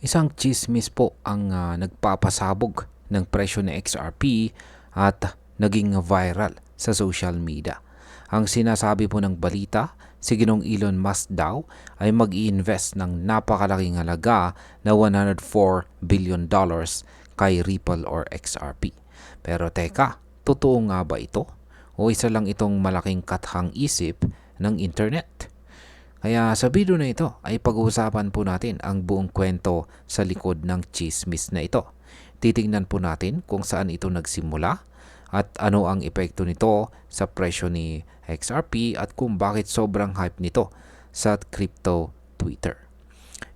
Isang tsismis po ang nagpapasabog ng presyo ng XRP at naging viral sa social media. Ang sinasabi po ng balita, si Ginong Elon Musk daw ay mag-i-invest ng napakalaking halaga na $104 billion kay Ripple or XRP. Pero teka, totoo nga ba ito? O isa lang itong malaking kathang isip ng internet? Kaya sa video na ito ay pag-uusapan po natin ang buong kwento sa likod ng chismis na ito. Titingnan po natin kung saan ito nagsimula at ano ang epekto nito sa presyo ni XRP at kung bakit sobrang hype nito sa crypto Twitter.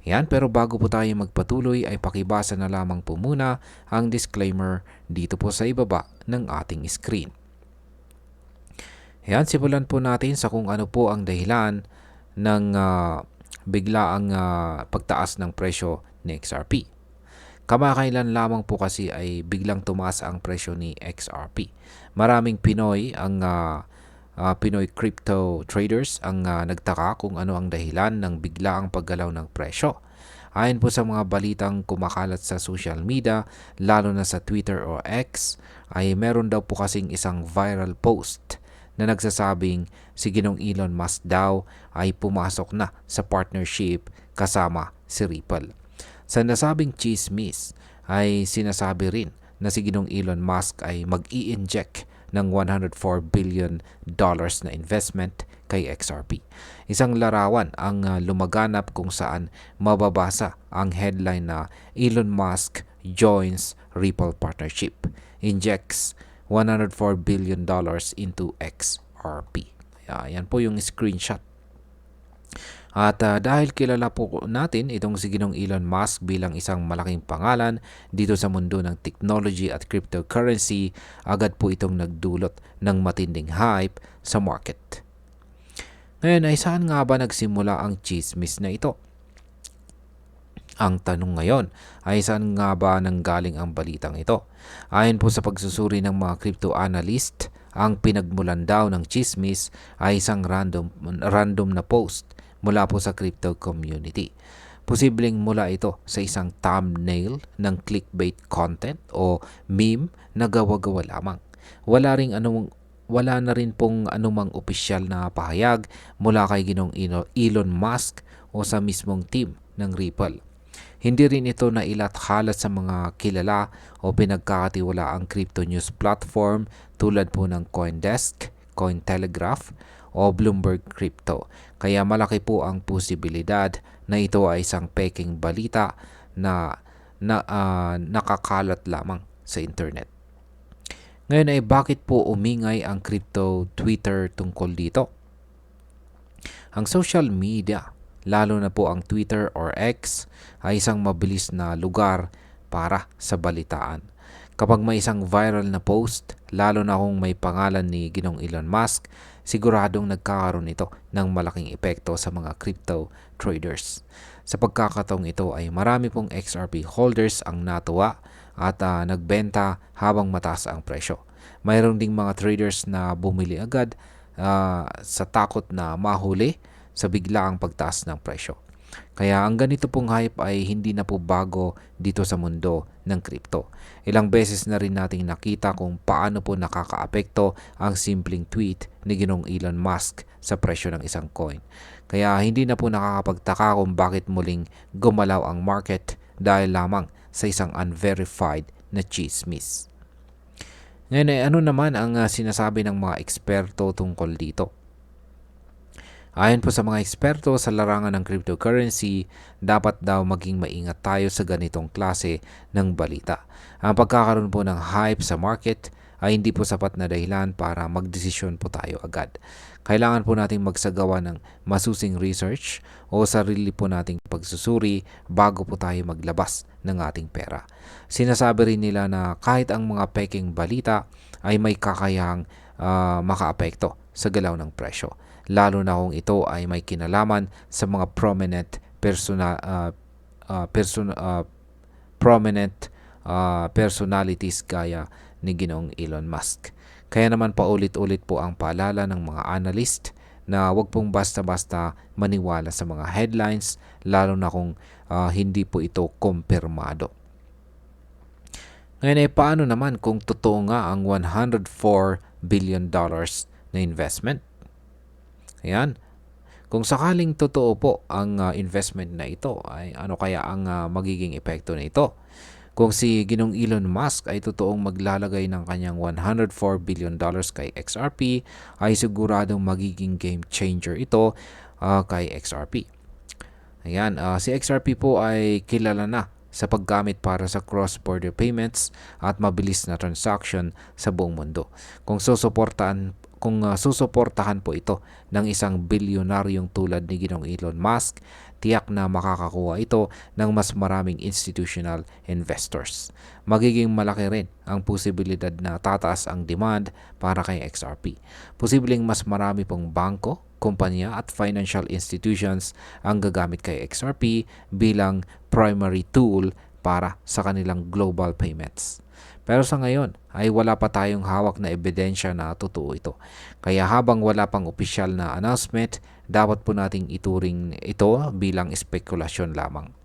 Yan, pero bago po tayo magpatuloy ay pakibasa na lamang po muna ang disclaimer dito po sa ibaba ng ating screen. Yan, simulan po natin sa kung ano po ang dahilan ng biglaang pagtaas ng presyo ni XRP. Kamakailan lamang po kasi ay biglang tumaas ang presyo ni XRP. Maraming Pinoy Pinoy crypto traders ang nagtaka kung ano ang dahilan ng biglaang paggalaw ng presyo. Ayon po sa mga balitang kumakalat sa social media, lalo na sa Twitter o X, ay meron daw po kasing isang viral post na nagsasabing si Ginong Elon Musk daw ay pumasok na sa partnership kasama si Ripple. Sa nasabing chismis ay sinasabi rin na si Ginong Elon Musk ay mag-i-inject ng $104 billion na investment kay XRP. Isang larawan ang lumaganap kung saan mababasa ang headline na Elon Musk joins Ripple partnership, injects $104 billion into XRP. Yan po yung screenshot. At dahil kilala po natin itong si Ginong Elon Musk bilang isang malaking pangalan dito sa mundo ng technology at cryptocurrency, agad po itong nagdulot ng matinding hype sa market. Ngayon ay saan nga ba nagsimula ang chismis na ito? Ang tanong ngayon ay saan nga ba nanggaling ang balitang ito? Ayon po sa pagsusuri ng mga crypto analyst, ang pinagmulan daw ng chismis ay isang random na post mula po sa crypto community. Posibleng mula ito sa isang thumbnail ng clickbait content o meme na gawa-gawa lamang. Wala na rin pong anumang opisyal na pahayag mula kay Ginong Elon Musk o sa mismong team ng Ripple. Hindi rin ito nailathalat sa mga kilala o pinagkakatiwalaang crypto news platform tulad po ng CoinDesk, Cointelegraph o Bloomberg Crypto. Kaya malaki po ang posibilidad na ito ay isang peking balita na nakakalat lamang sa internet. Ngayon ay bakit po umingay ang crypto Twitter tungkol dito? Ang social media, lalo na po ang Twitter or X, ay isang mabilis na lugar para sa balitaan. Kapag may isang viral na post, lalo na kung may pangalan ni Ginong Elon Musk, siguradong nagkakaroon ito ng malaking epekto sa mga crypto traders. Sa pagkakataong ito ay marami pong XRP holders ang natuwa at nagbenta habang mataas ang presyo. Mayroon ding mga traders na bumili agad sa takot na mahuli sa biglaang pagtaas ng presyo. Kaya ang ganito pong hype ay hindi na po bago dito sa mundo ng crypto. Ilang beses na rin nating nakita kung paano po nakakaapekto ang simpleng tweet ni Ginong Elon Musk sa presyo ng isang coin. Kaya hindi na po nakakapagtaka kung bakit muling gumalaw ang market dahil lamang sa isang unverified na chismis. Ngayon ay ano naman ang sinasabi ng mga eksperto tungkol dito? Ayon po sa mga eksperto sa larangan ng cryptocurrency, dapat daw maging maingat tayo sa ganitong klase ng balita. Ang pagkakaroon po ng hype sa market ay hindi po sapat na dahilan para magdesisyon po tayo agad. Kailangan po nating magsagawa ng masusing research o sarili po nating pagsusuri bago po tayo maglabas ng ating pera. Sinasabi rin nila na kahit ang mga peking balita ay may kakayahang makaapekto sa galaw ng presyo, lalo na kung ito ay may kinalaman sa mga prominent personalities gaya ni Ginoong Elon Musk. Kaya naman paulit-ulit po ang paalala ng mga analyst na wag pong basta-basta maniwala sa mga headlines, lalo na kung hindi po ito kumpirmado. Ngayon paano naman kung totoo nga ang $104 billion na investment? Ayan. Kung sakaling totoo po ang investment na ito, ay ano kaya ang magiging epekto nito? Kung si Ginong Elon Musk ay totoong maglalagay ng kanyang $104 billion kay XRP, ay siguradong magiging game changer ito kay XRP. Ayan, si XRP po ay kilala na sa paggamit para sa cross-border payments at mabilis na transaction sa buong mundo. Kung susuportahan po ito ng isang bilyonaryong tulad ni Ginong Elon Musk, tiyak na makakakuha ito ng mas maraming institutional investors. Magiging malaki rin ang posibilidad na tataas ang demand para kay XRP. Posibleng mas marami pong bangko, kumpanya at financial institutions ang gagamit kay XRP bilang primary tool para sa kanilang global payments. Pero sa ngayon ay wala pa tayong hawak na ebidensya na totoo ito. Kaya habang wala pang opisyal na announcement, dapat po nating ituring ito bilang spekulasyon lamang.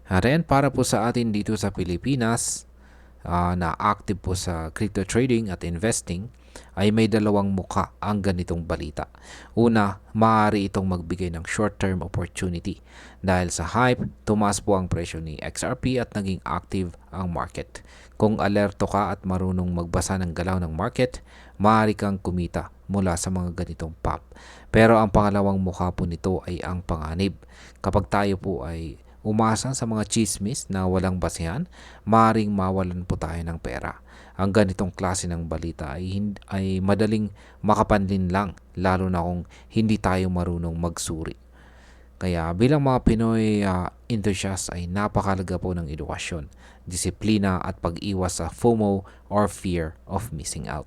At para po sa atin dito sa Pilipinas, na active po sa crypto trading at investing, ay may dalawang mukha ang ganitong balita. Una, maaari itong magbigay ng short-term opportunity. Dahil sa hype, tumaas po ang presyo ni XRP at naging active ang market. Kung alerto ka at marunong magbasa ng galaw ng market, maaari kang kumita mula sa mga ganitong pop. Pero ang pangalawang mukha po nito ay ang panganib. Kapag tayo po ay umasa sa mga chismis na walang basehan, maaaring mawalan po tayo ng pera. Ang ganitong klase ng balita ay madaling makapanlin lang, lalo na kung hindi tayo marunong magsuri. Kaya bilang mga Pinoy enthusiasts ay napakalaga po ng edukasyon, disiplina at pag-iwas sa FOMO or fear of missing out.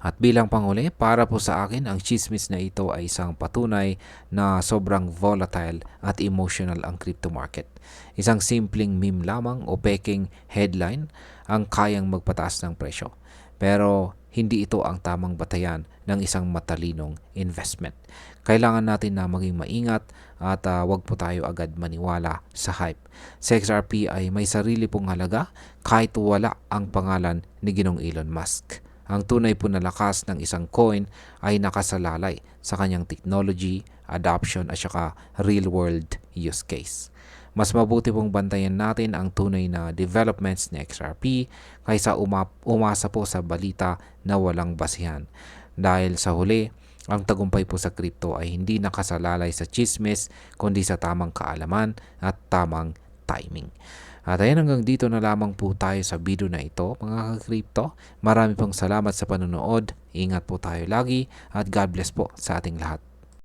At bilang panghuli, para po sa akin, ang chismis na ito ay isang patunay na sobrang volatile at emotional ang crypto market. Isang simpleng meme lamang o peking headline ang kayang magpataas ng presyo. Pero hindi ito ang tamang batayan ng isang matalinong investment. Kailangan natin na maging maingat at wag po tayo agad maniwala sa hype. Si XRP ay may sarili pong halaga kahit wala ang pangalan ni Ginong Elon Musk. Ang tunay po na lakas ng isang coin ay nakasalalay sa kanyang technology, adoption at saka real-world use case. Mas mabuti pong bantayan natin ang tunay na developments ni XRP kaysa umasa po sa balita na walang basihan. Dahil sa huli, ang tagumpay po sa crypto ay hindi nakasalalay sa chismis kundi sa tamang kaalaman at tamang timing. At ayan, hanggang dito na lamang po tayo sa video na ito, mga ka-crypto. Marami pong salamat sa panonood. Ingat po tayo lagi at God bless po sa ating lahat.